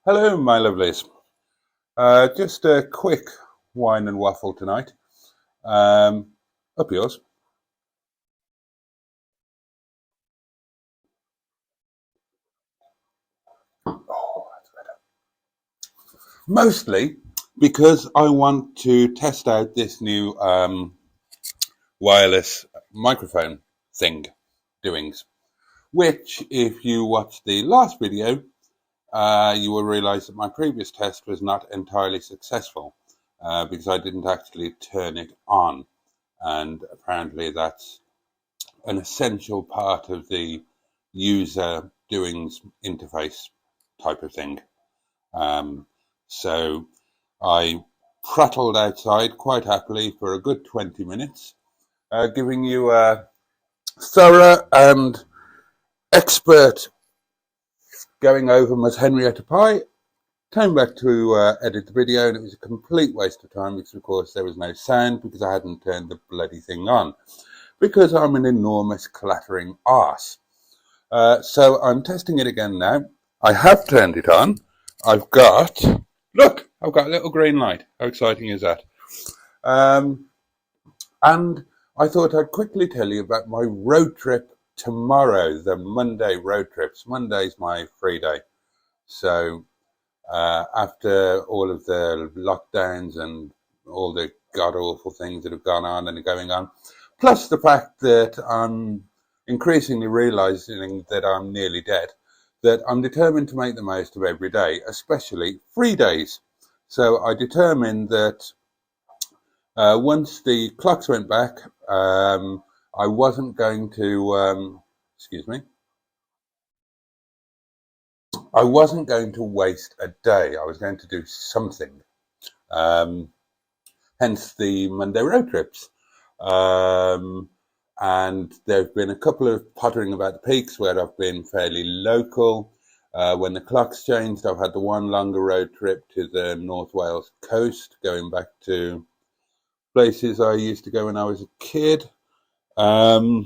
Hello, my lovelies. Just a quick wine and waffle tonight. Up yours. Oh, that's better. Mostly because I want to test out this new wireless microphone thing doings. Which, if you watch the last video, you will realise that my previous test was not entirely successful because I didn't actually turn it on. And apparently that's an essential part of the user doings interface type of thing. Um, so I prattled outside quite happily for a good 20 minutes, giving you a thorough and expert going over Miss Henrietta Pie. Came back to edit the video, and it was a complete waste of time because, of course, there was no sound because I hadn't turned the bloody thing on. Because I'm an enormous clattering arse. So I'm testing it again now. I have turned it on. Look, I've got a little green light. How exciting is that? And I thought I'd quickly tell you about my road trip tomorrow, the Monday road trips. Monday's my free day. So after all of the lockdowns and all the god-awful things that have gone on and are going on, plus the fact that I'm increasingly realising that I'm nearly dead, that I'm determined to make the most of every day, especially free days. So I determined that once the clocks went back, I wasn't going to, I wasn't going to waste a day. I was going to do something. Hence the Monday road trips. And there have been a couple of pottering about the peaks where I've been fairly local. When the clocks changed, I've had the one longer road trip to the North Wales coast, going back to places I used to go when I was a kid. So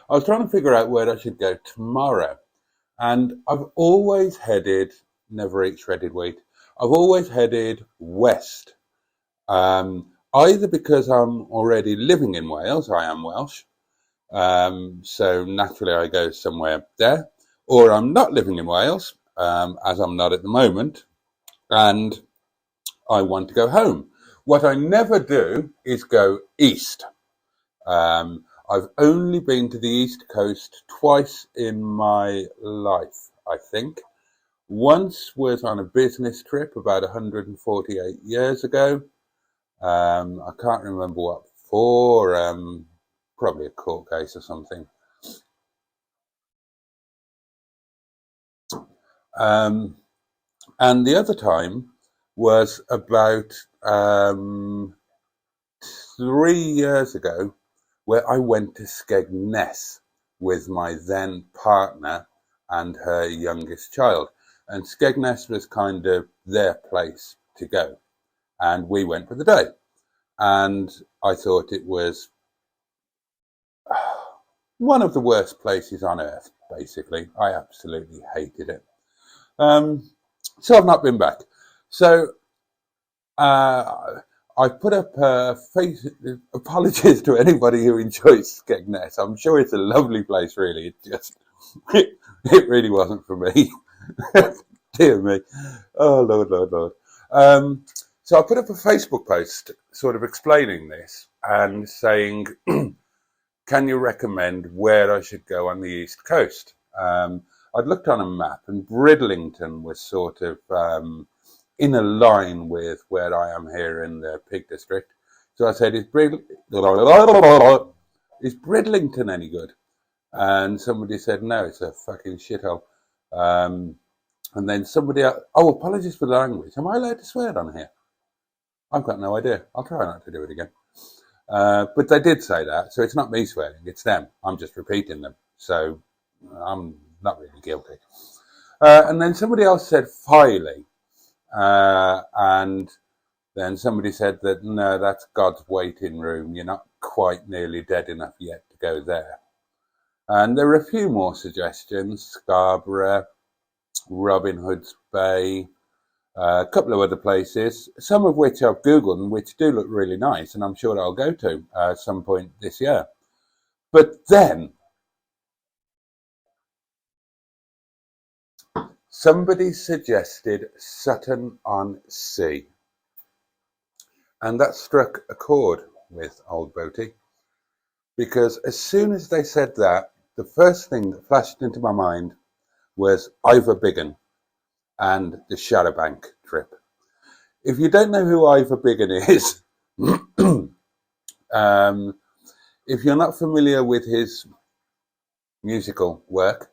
I was trying to figure out where I should go tomorrow. And I've always headed, never eat shredded wheat, I've always headed west. Either because I'm already living in Wales, I am Welsh, so naturally I go somewhere there, or I'm not living in Wales, as I'm not at the moment, and I want to go home. What I never do is go east. I've only been to the East Coast twice in my life, I think. Once was on a business trip about 148 years ago. I can't remember what for, probably a court case or something. And the other time was about 3 years ago, where I went to Skegness with my then partner and her youngest child. And Skegness was kind of their place to go. And we went for the day. And I thought it was one of the worst places on earth, basically. I absolutely hated it. So I've not been back. So I put up apologies to anybody who enjoys Skegness. I'm sure it's a lovely place, really. It really wasn't for me. Dear me. Oh, Lord, Lord, Lord. So I put up a Facebook post sort of explaining this and saying, can you recommend where I should go on the East Coast? I'd looked on a map and Bridlington was sort of in a line with where I am here in the Peak District. So I said, is Bridlington any good? And somebody said, no, it's a fucking shithole. And then somebody else, oh, apologies for the language. Am I allowed to swear on here? I've got no idea. I'll try not to do it again. But they did say that, so it's not me swearing, it's them. I'm just repeating them. So I'm not really guilty. And then somebody else said Filey. And then somebody said that, no, that's God's waiting room. You're not quite nearly dead enough yet to go there. And there were a few more suggestions: Scarborough, Robin Hood's Bay, a couple of other places, some of which I've Googled and which do look really nice, and I'm sure I'll go to at some point this year. But then somebody suggested Sutton-on-Sea, and that struck a chord with old Boaty, because as soon as they said that, the first thing that flashed into my mind was Ivor Biggun and the Shadowbank trip. If you don't know who Ivor Biggun is, if you're not familiar with his musical work,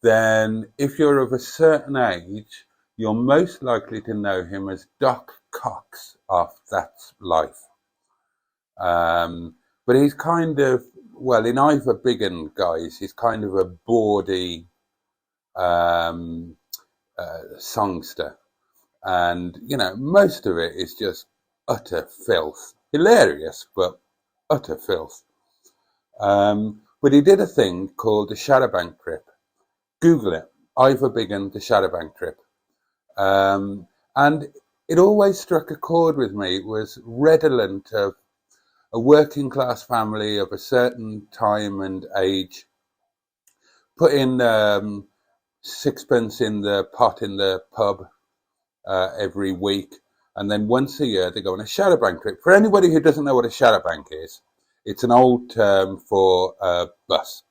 then if you're of a certain age, you're most likely to know him as Doc Cox off That's Life. But he's kind of, well, in Ivor Biggun, guys, he's kind of a bawdy songster. And, you know, most of it is just utter filth. Hilarious, but utter filth. But he did a thing called the Shadowbank trip. Google it. Ivor Biggun, the Shadowbank trip. And it always struck a chord with me. It was redolent of a working class family of a certain time and age, putting sixpence in the pot in the pub every week, and then once a year they go on a Shadowbank trip. For anybody who doesn't know what a Shadowbank is, it's an old term for a bus.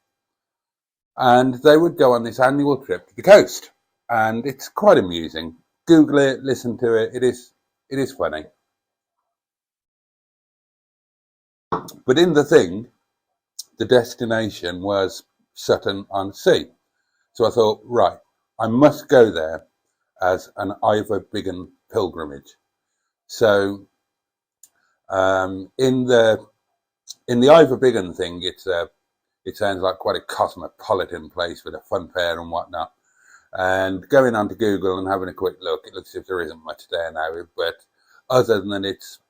And they would go on this annual trip to the coast, and it's quite amusing. Google it, listen to it. It is funny. But in the thing, the destination was Sutton-on-Sea. So I thought, right, I must go there as an Ivor Biggun pilgrimage. So in the Ivor Biggun thing, it sounds like quite a cosmopolitan place with a fun fair and whatnot. And going onto Google and having a quick look, it looks as if there isn't much there now. But other than it's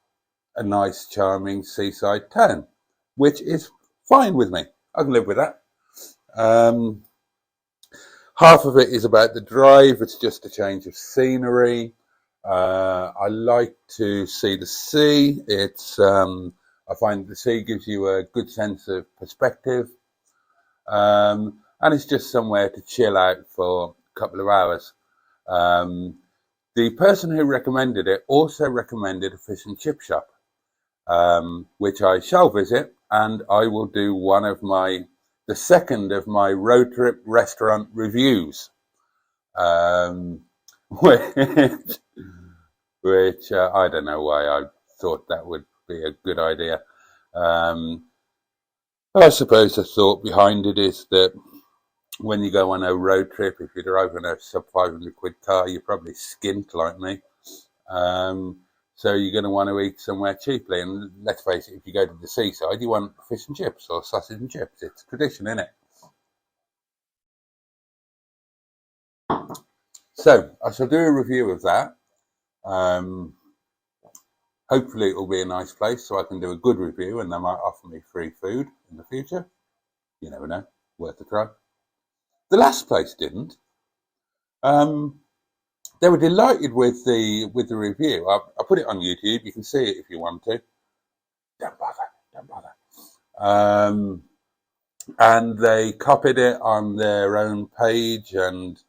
a nice, charming seaside town, which is fine with me. I can live with that. Half of it is about the drive. It's just a change of scenery. I like to see the sea. I find the sea gives you a good sense of perspective. And it's just somewhere to chill out for a couple of hours. The person who recommended it also recommended a fish and chip shop, which I shall visit, and I will do the second of my road trip restaurant reviews, which I don't know why I thought that would be a good idea. I suppose the thought behind it is that when you go on a road trip, if you're driving a sub 500 quid car, you're probably skint like me. So you're going to want to eat somewhere cheaply. And let's face it, if you go to the seaside, you want fish and chips or sausage and chips. It's tradition, isn't it? So I shall do a review of that. Hopefully it will be a nice place so I can do a good review and they might offer me free food in the future. You never know. Worth a try. The last place didn't. They were delighted with the review. I put it on YouTube. You can see it if you want to. Don't bother. And they copied it on their own page and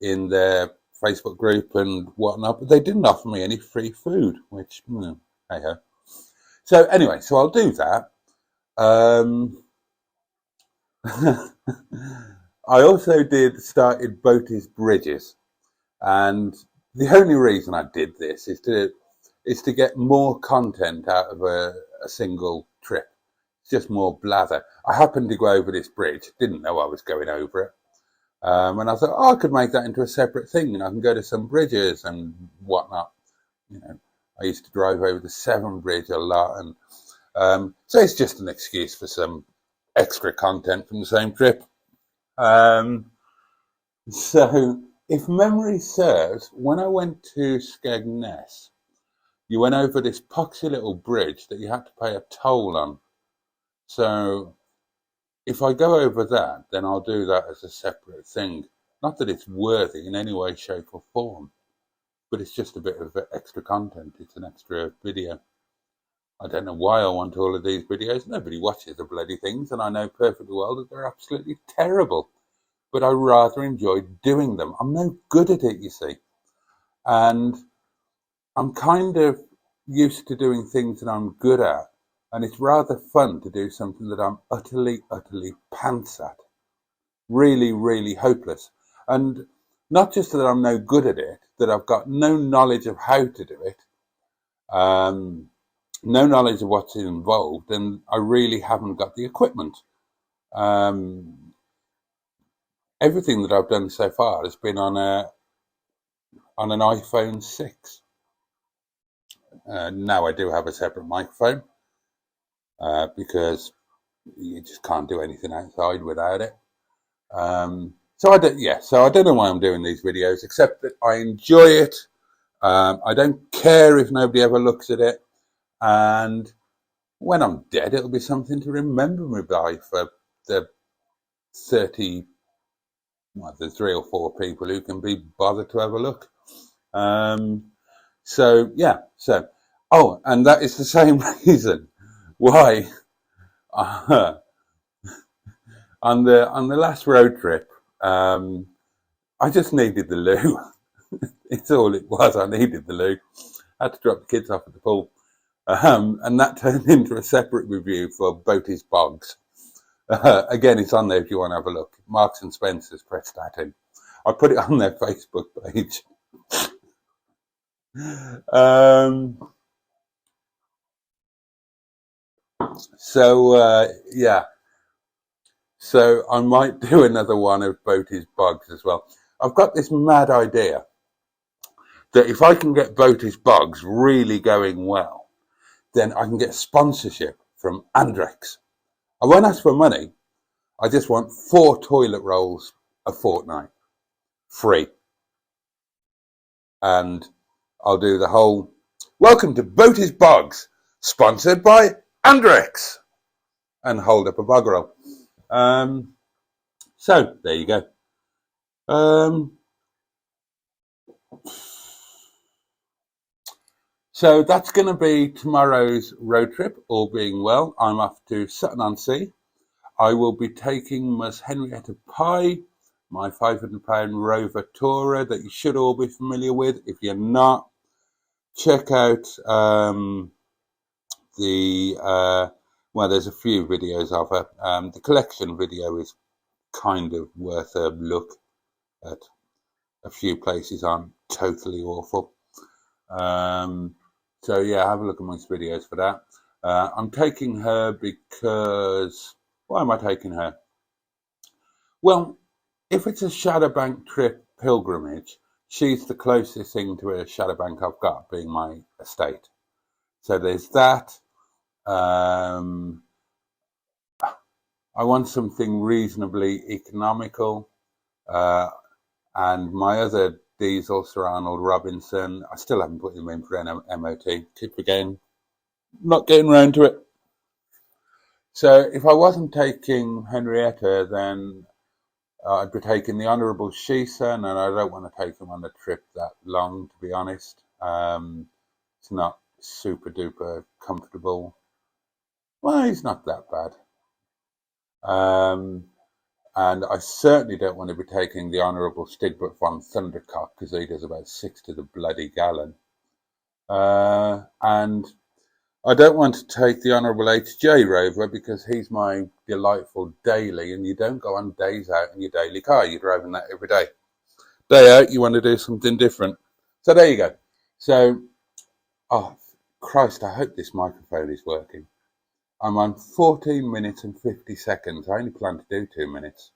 in their Facebook group and whatnot, but they didn't offer me any free food, which, hey ho. So anyway, so I'll do that. I also started Boaty's Bridges, and the only reason I did this is to get more content out of a single trip. It's just more blather. I happened to go over this bridge, didn't know I was going over it. And I thought, I could make that into a separate thing, and I can go to some bridges and whatnot. You know, I used to drive over the Severn Bridge a lot, and so it's just an excuse for some extra content from the same trip. So if memory serves, when I went to Skegness, you went over this poxy little bridge that you had to pay a toll on. So if I go over that, then I'll do that as a separate thing. Not that it's worthy in any way, shape or form, but it's just a bit of extra content. It's an extra video. I don't know why I want all of these videos. Nobody watches the bloody things, and I know perfectly well that they're absolutely terrible. But I rather enjoy doing them. I'm no good at it, you see. And I'm kind of used to doing things that I'm good at. And it's rather fun to do something that I'm utterly, utterly pants at. Really, really hopeless. And not just that I'm no good at it, that I've got no knowledge of how to do it, no knowledge of what's involved, and I really haven't got the equipment. Everything that I've done so far has been on an iPhone 6. Now I do have a separate microphone because you just can't do anything outside without it. So I don't know why I'm doing these videos, except that I enjoy it. I don't care if nobody ever looks at it, and when I'm dead, it'll be something to remember me by for the 3 or 4 people who can be bothered to have a look. And that is the same reason why on the last road trip, I just needed the loo. It's all it was. I needed the loo. I had to drop the kids off at the pool. And that turned into a separate review for Boaty's Bogs. Again, it's on there if you want to have a look. Marks and Spencer's pressed that in. I put it on their Facebook page. So I might do another one of Boaty's Bogs as well. I've got this mad idea that if I can get Boaty's Bogs really going well, then I can get sponsorship from Andrex. I won't ask for money. I just want 4 toilet rolls a fortnight, free. And I'll do the whole, welcome to Boaty's Bogs, sponsored by Andrex, and hold up a bog roll. So there you go. So that's going to be tomorrow's road trip, all being well. I'm off to Sutton-on-Sea. I will be taking Miss Henrietta Pye, my 500-pound Rover Tourer that you should all be familiar with. If you're not, check out there's a few videos of her. The collection video is kind of worth a look at. A few places aren't totally awful. So yeah, have a look at my videos for that. I'm taking her because, why am I taking her? Well, if it's a Shadowbank trip pilgrimage, she's the closest thing to a Shadowbank I've got, being my estate. So there's that. I want something reasonably economical. And my other diesel, Sir Arnold Robinson, I still haven't put him in for an MOT. Keep again, not getting round to it. So if I wasn't taking Henrietta, then I'd be taking the Honourable Sheeson, and I don't want to take him on a trip that long, to be honest. It's not super duper comfortable. Well, he's not that bad. And I certainly don't want to be taking the Honourable Stigbert von Thundercock, because he does about 6 to the bloody gallon. And I don't want to take the Honourable HJ Rover, because he's my delightful daily, and you don't go on days out in your daily car. You're driving that every day. Day out, you want to do something different. So there you go. So, oh, Christ, I hope this microphone is working. I'm on 14 minutes and 50 seconds. I only plan to do 2 minutes.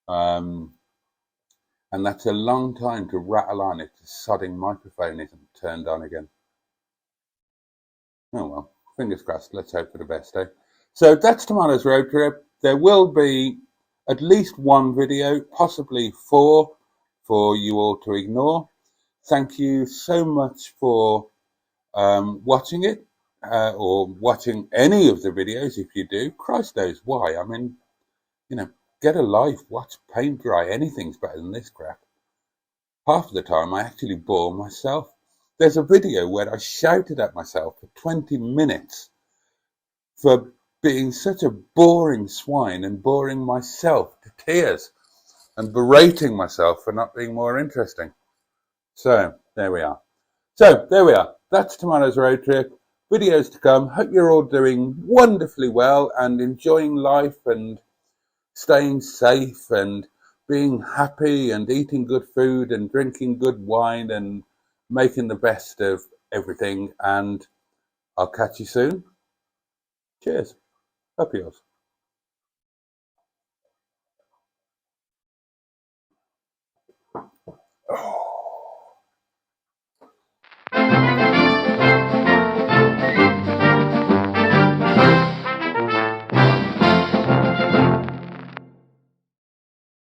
And that's a long time to rattle on if the sodding microphone isn't turned on again. Oh well, fingers crossed. Let's hope for the best, eh? So that's tomorrow's road trip. There will be at least 1 video, possibly 4, for you all to ignore. Thank you so much for watching it, or watching any of the videos if you do. Christ knows why. I mean, get a life, watch paint dry. Anything's better than this crap. Half of the time I actually bore myself. There's a video where I shouted at myself for 20 minutes for being such a boring swine and boring myself to tears and berating myself for not being more interesting. So there we are. That's tomorrow's road trip. Videos to come. Hope you're all doing wonderfully well and enjoying life and staying safe and being happy and eating good food and drinking good wine and making the best of everything. And I'll catch you soon. Cheers. Up yours.